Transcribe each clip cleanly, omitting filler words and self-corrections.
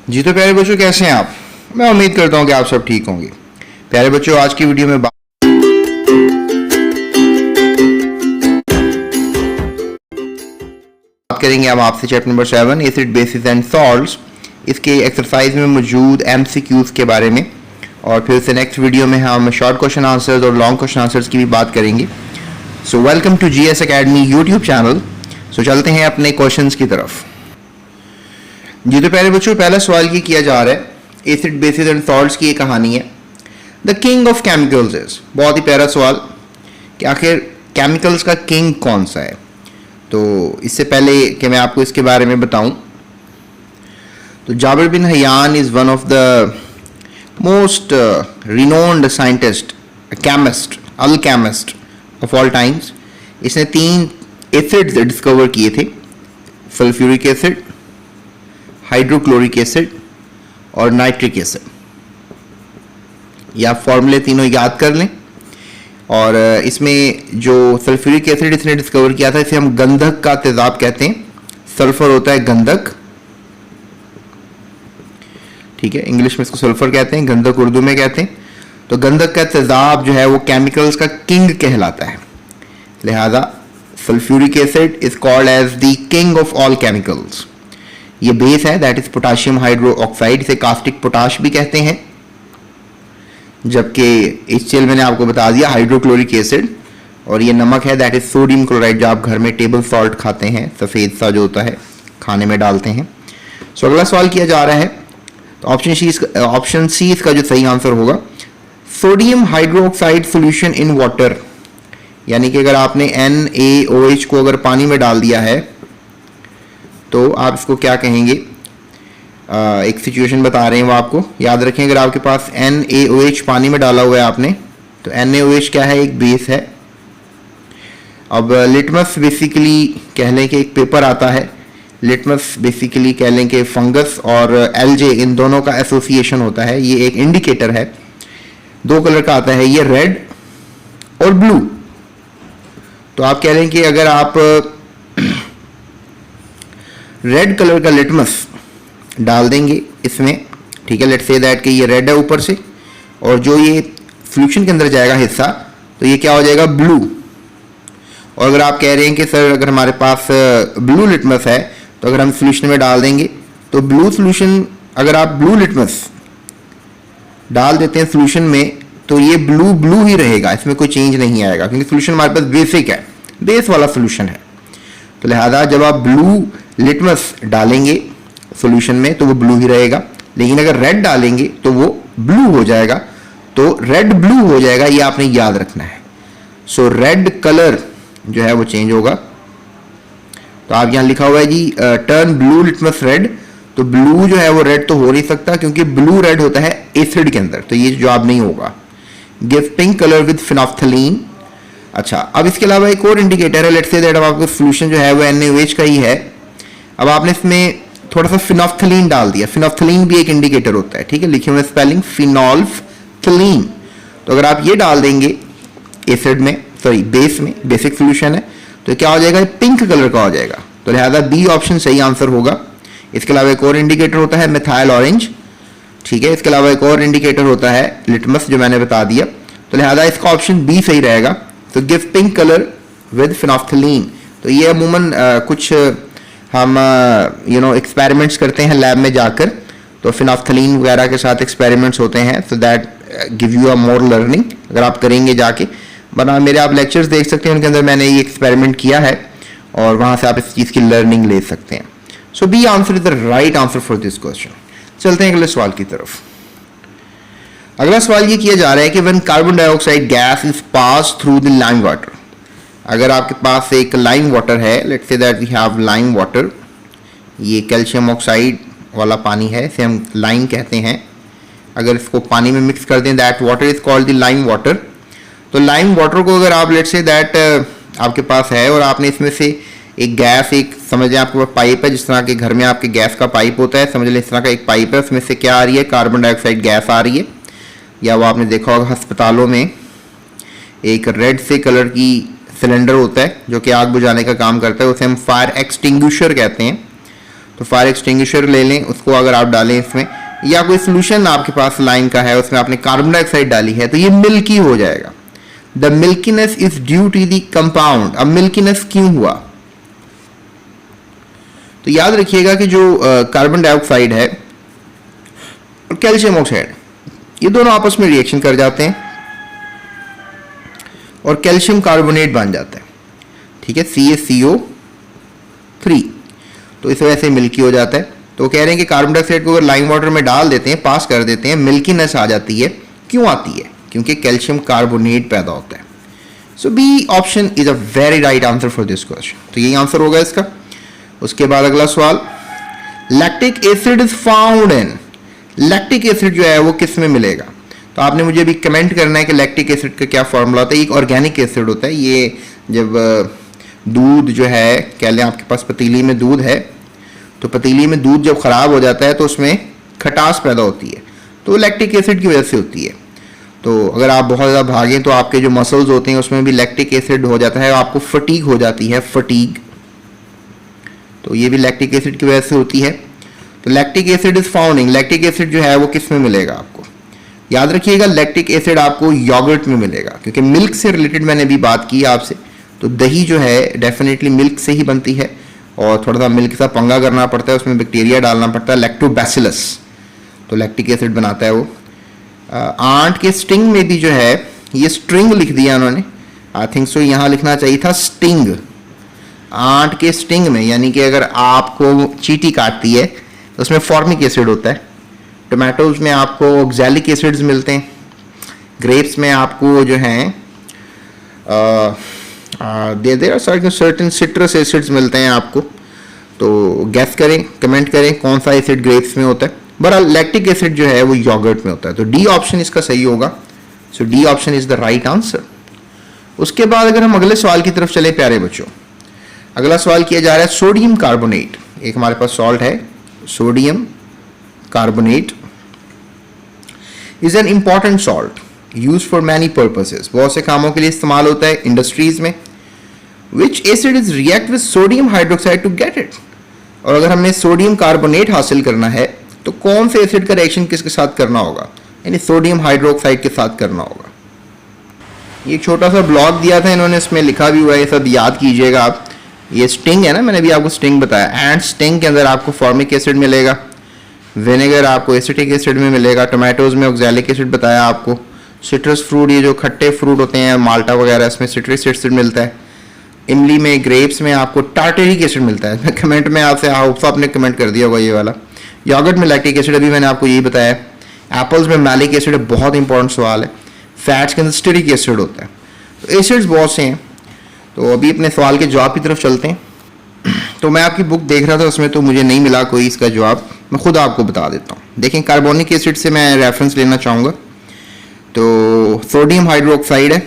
जी तो प्यारे बच्चों, कैसे हैं आप? मैं उम्मीद करता हूं कि आप सब ठीक होंगे। प्यारे बच्चों, आज की वीडियो में बात करेंगे हम आपसे chapter number 7 acid basis and salts, इसके एक्सरसाइज में मौजूद एमसीक्यूज के बारे में। और फिर से नेक्स्ट वीडियो में हम शॉर्ट क्वेश्चन आंसर्स और लॉन्ग क्वेश्चन आंसर्स की भी बात करेंगे। So welcome to GS academy YouTube channel. So चलते हैं अपने क्वेश्चंस की तरफ। जी तो प्यारे बच्चों, पहला सवाल ये किया जा रहा है, एसिड बेसिस एंड सॉल्ट्स की ये कहानी है। The king of chemicals is, बहुत ही प्यारा सवाल कि आखिर केमिकल्स का किंग कौन सा है। तो इससे पहले कि मैं आपको इसके बारे में बताऊं, तो Jabir bin Hayyan is one of the most renowned scientist, chemist, alchemist of all times. इसने 3 एसिड्स डिस्कवर किए थे, सल्फ्यूरिक एसिड, हाइड्रोक्लोरिक एसिड और नाइट्रिक एसिड। या फॉर्मूले तीनों याद कर लें। और इसमें जो सल्फ्यूरिक एसिड इसने डिस्कवर किया था, इसे हम गंधक का तेजाब कहते हैं। सल्फर होता है गंधक, ठीक है, इंग्लिश में इसको सल्फर कहते हैं, गंधक उर्दू में कहते हैं। तो गंधक का तेजाब जो है वो केमिकल्स का किंग कहलाता है। लिहाजा sulphuric acid is called as the king of all chemicals. ये बेस है, that is potassium hydro oxide, इसे कास्टिक पोटाश भी कहते हैं। जबकि HCl मैंने आपको बता दिया हाइड्रोक्लोरिक एसिड, और ये नमक है, दैट इज सोडियम क्लोराइड, जो आप घर में टेबल सॉल्ट खाते हैं, सफ़ेद सा जो होता है खाने में डालते हैं। सो अगला सवाल किया जा रहा है, तो ऑप्शन सी इसका जो सही आंसर होगा, sodium hydroxide solution in water. यानी कि अगर आपने NaOH को अगर पानी में डाल दिया है तो आप इसको क्या कहेंगे। एक सिचुएशन बता रहे हैं वो आपको याद रखें। अगर आपके पास NaOH पानी में डाला हुआ है आपने, तो NaOH क्या है, एक बेस है। अब लिटमस बेसिकली कह लें कि एक पेपर आता है, लिटमस बेसिकली कह लें कि फंगस और एल्जे, इन दोनों का एसोसिएशन होता है। ये एक इंडिकेटर है, 2 कलर का आता है, ये रेड और ब्लू। तो आप कह रहे हैं कि अगर आप रेड कलर का लिटमस डाल देंगे इसमें, ठीक है, लेट्स से दैट कि ये रेड है ऊपर से, और जो ये सॉल्यूशन के अंदर जाएगा हिस्सा, तो ये क्या हो जाएगा, ब्लू। और अगर आप कह रहे हैं कि सर अगर हमारे पास ब्लू लिटमस है, तो अगर हम सॉल्यूशन में डाल देंगे तो ब्लू सॉल्यूशन, अगर आप ब्लू लिटमस डाल देते हैं सॉल्यूशन में, तो ये ब्लू ब्लू ही रहेगा, इसमें कोई चेंज नहीं आएगा, क्योंकि सॉल्यूशन हमारे पास बेसिक है, बेस वाला सॉल्यूशन है। तो लिहाजा जब आप ब्लू लिटमस डालेंगे सॉल्यूशन में तो वो ब्लू ही रहेगा, लेकिन अगर रेड डालेंगे तो वो ब्लू हो जाएगा। तो रेड ब्लू हो जाएगा, ये आपने याद रखना है। सो रेड कलर जो है वो चेंज होगा। तो आप यहां लिखा हुआ है जी टर्न ब्लू लिटमस रेड। तो ब्लू जो है वो रेड तो हो नहीं सकता, क्योंकि ब्लू रेड होता है एसिड के अंदर, तो ये जवाब नहीं होगा। Give pink colour with phenolphthalein. अच्छा, अब इसके अलावा एक और इंडिकेटर है, लेट्स से दैट अब आपका सॉल्यूशन जो है वो NaOH का ही है। अब आपने इसमें थोड़ा सा फिनोफ्थलीन डाल दिया। फिनोफ्थलीन भी एक इंडिकेटर होता है, ठीक है, लिखे हुए स्पेलिंग फिनोल्फ्थलीन। तो अगर आप ये डाल देंगे एसिड में, सॉरी बेस में, बेसिक सॉल्यूशन है, तो क्या हो जाएगा, पिंक कलर का हो जाएगा। तो लिहाजा बी ऑप्शन सही आंसर होगा। इसके अलावा एक और इंडिकेटर होता है मिथाइल ऑरेंज, ठीक है, इसके अलावा एक और इंडिकेटर होता है लिटमस, जो मैंने बता दिया। तो लिहाजा इसका ऑप्शन बी सही रहेगा। तो give pink colour with phenolphthalein. तो ये अमूमन कुछ हम एक्सपेरिमेंट्स करते हैं लैब में जाकर, तो फिनोफ्थलीन वगैरह के साथ एक्सपेरिमेंट्स होते हैं, so that give you a more learning, अगर आप करेंगे जाके। बना मेरे आप लेक्चर्स देख सकते हैं, उनके अंदर मैंने ये एक्सपेरिमेंट किया है, और वहाँ से आप इस चीज़ की लर्निंग ले सकते हैं। So B answer is the right answer for this question. चलते हैं अगले सवाल की तरफ। अगला सवाल ये किया जा रहा है कि when carbon dioxide gas is pass through the lime water. अगर आपके पास एक लाइम वाटर है, let's say that we have lime water, ये कैल्शियम ऑक्साइड वाला पानी है, इसे हम लाइम कहते हैं। अगर इसको पानी में मिक्स कर दें, that water is called the lime water. तो लाइम वाटर को अगर आप लेट्स से दैट आपके पास है, और आपने इसमें से एक गैस, एक समझ लें आपके पास पाइप है, जिस तरह के घर में आपके गैस का पाइप होता है, समझ लें इस तरह का एक पाइप है, उसमें से क्या आ रही है, कार्बन डाइऑक्साइड गैस आ रही है। या वो आपने देखा होगा अस्पतालों में एक रेड से कलर की सिलेंडर होता है जो कि आग बुझाने का काम करता है, उसे हम फायर एक्सटिंग्विशर कहते हैं। तो फायर एक्सटिंग्विशर ले लें, उसको अगर आप डालें इसमें, या कोई सोल्यूशन आपके पास लाइन का है उसमें आपने कार्बन डाइऑक्साइड डाली है, तो ये मिल्की हो जाएगा। The milkiness is due to the compound. अब मिल्कीनेस क्यों हुआ? तो याद रखिएगा कि जो कार्बन डाइऑक्साइड है और कैल्शियम ऑक्साइड, ये दोनों आपस में रिएक्शन कर जाते हैं और कैल्शियम कार्बोनेट बन जाता है, ठीक है, CaCO3। तो इस वजह से मिल्की हो जाता है। तो कह रहे हैं कि कार्बन डाइऑक्साइड को अगर लाइम वाटर में डाल देते हैं, पास कर देते हैं, मिल्कीनेस आ जाती है। क्यों आती है? क्योंकि कैल्शियम कार्बोनेट पैदा होता है। So B option is a very right answer for this question. तो यही आंसर होगा इसका। उसके बाद अगला सवाल, lactic acid is found in. Lactic acid जो है वो किस में मिलेगा? तो आपने मुझे अभी कमेंट करना है कि लैक्टिक एसिड का क्या फॉर्मूला होता है। एक ऑर्गेनिक एसिड होता है। ये जब दूध जो है, कह लें आपके पास पतीली में दूध है, तो पतीली में दूध जब खराब हो जाता है तो उसमें खटास पैदा होती है, तो लैक्टिक एसिड की वजह से होती है। तो अगर आप बहुत ज़्यादा भागें तो आपके जो मसल्स होते हैं उसमें भी लैक्टिक एसिड हो जाता है, आपको फटीग हो जाती है, फटीग, तो ये भी लैक्टिक एसिड की वजह से होती है। तो lactic acid is founding. Lactic acid जो है वो किस में मिलेगा आपको? याद रखिएगा, लैक्टिक एसिड आपको योगर्ट में मिलेगा, क्योंकि मिल्क से रिलेटेड मैंने अभी बात की आपसे। तो दही जो है डेफिनेटली मिल्क से ही बनती है, और थोड़ा सा मिल्क के साथ पंगा करना पड़ता है, उसमें बैक्टीरिया डालना पड़ता है, लैक्टोबैसिलस, तो लैक्टिक एसिड बनाता है वो। आंट के स्टिंग में भी जो है, ये स्ट्रिंग लिख दिया उन्होंने, आई थिंक सो यहाँ लिखना चाहिए था स्टिंग। आंट के स्टिंग में, यानी कि अगर आपको चींटी काटती है तो उसमें फॉर्मिक एसिड होता है। टोमेटोज में आपको ऑक्सैलिक एसिड्स मिलते हैं। ग्रेप्स में आपको जो हैं देर सर्टेन सिट्रस एसिड्स मिलते हैं आपको। तो गैस करें, कमेंट करें कौन सा एसिड ग्रेप्स में होता है। बहरहाल लैक्टिक एसिड जो है वो योगर्ट में होता है। तो डी ऑप्शन इसका सही होगा। So D option is the right answer. उसके बाद अगर हम अगले सवाल की तरफ चले प्यारे बच्चों, अगला सवाल किया जा रहा है सोडियम कार्बोनेट। एक हमारे पास सॉल्ट है, sodium carbonate is an important salt use for many purposes. बहुत से कामों के लिए इस्तेमाल होता है इंडस्ट्रीज में। Which acid is react with sodium hydroxide to get it. और अगर हमने सोडियम कार्बोनेट हासिल करना है तो कौन से एसिड का रिएक्शन किसके साथ करना होगा? यानी सोडियम हाइड्रोक्साइड के साथ करना होगा। ये छोटा सा ब्लॉग दिया था इन्होंने, इसमें लिखा भी हुआ है, ये सब याद कीजिएगा आप। ये स्टिंग है ना, मैंने भी आपको स्टिंग बताया। एंड स्टिंग के अंदर आपको फॉर्मिक एसिड मिलेगा, विनेगर आपको एसिटिक एसिड में मिलेगा, टोमेटोज में ऑक्सैलिक एसिड बताया आपको, सिट्रस फ्रूट, ये जो खट्टे फ्रूट होते हैं माल्टा वगैरह, इसमें सिट्रिक एसिड मिलता है। इमली में, ग्रेप्स में आपको टार्टेरिक एसिड मिलता है। मैं कमेंट में आपसे आपने कमेंट कर दिया होगा ये वाला। योगर्ट में लैक्टिक एसिड, अभी मैंने आपको यही बताया। एप्पल्स में मैलिक एसिड, बहुत इंपॉर्टेंट सवाल है। फैट्स के अंदर स्टेरिक एसिड होता है। तो एसिड्स बहुत से हैं। तो अभी अपने सवाल के जवाब की तरफ चलते हैं। तो मैं आपकी बुक देख रहा था, उसमें तो मुझे नहीं मिला कोई इसका जवाब, मैं खुद आपको बता देता हूँ। देखें, कार्बोनिक एसिड से मैं रेफरेंस लेना चाहूँगा। तो सोडियम हाइड्रोक्साइड है,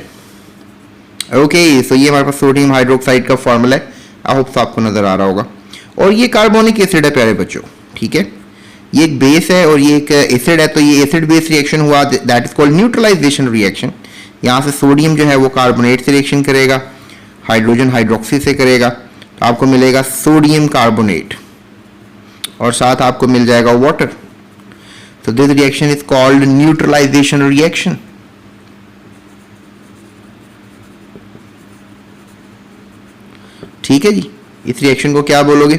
ओके। सो ये हमारे पास सोडियम हाइड्रोक्साइड का फॉर्मूला है, आई होप आपको नज़र आ रहा होगा। और ये कार्बोनिक एसिड है प्यारे बच्चों, ठीक है। ये एक बेस है और ये एक एसिड है। तो ये एसिड बेस रिएक्शन हुआ, that is called neutralisation reaction. यहाँ से सोडियम जो है वो कार्बोनेट से रिएक्शन करेगा, हाइड्रोजन हाइड्रोक्सी से करेगा, तो आपको मिलेगा सोडियम कार्बोनेट, और साथ आपको मिल जाएगा वाटर। तो this reaction is called neutralisation reaction. ठीक है जी, इस रिएक्शन को क्या बोलोगे?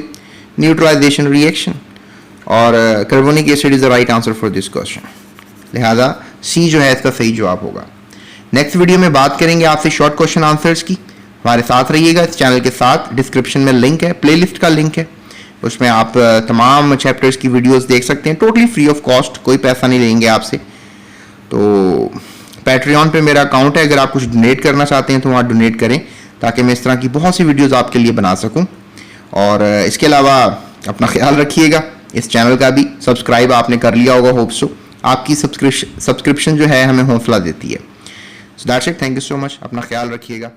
Neutralisation reaction. और carbonic acid is the right answer for this question. लिहाजा सी जो है इसका सही जवाब होगा। नेक्स्ट वीडियो में बात करेंगे आपसे शॉर्ट क्वेश्चन आंसर्स की। हमारे साथ रहिएगा इस चैनल के साथ। डिस्क्रिप्शन में लिंक है, प्लेलिस्ट का लिंक है, उसमें आप तमाम चैप्टर्स की वीडियोस देख सकते हैं, टोटली फ्री ऑफ कॉस्ट, कोई पैसा नहीं लेंगे आपसे। तो पैट्रियन पे मेरा अकाउंट है, अगर आप कुछ डोनेट करना चाहते हैं तो वहाँ डोनेट करें, ताकि मैं इस तरह की बहुत सी वीडियोस आपके लिए बना सकूं। और इसके अलावा अपना ख्याल रखिएगा। इस चैनल का भी सब्सक्राइब आपने कर लिया होगा, होप सो। आपकी सब्सक्रिप्शन जो है हमें हौसला देती है। So that's it, thank you so much, अपना ख्याल रखिएगा।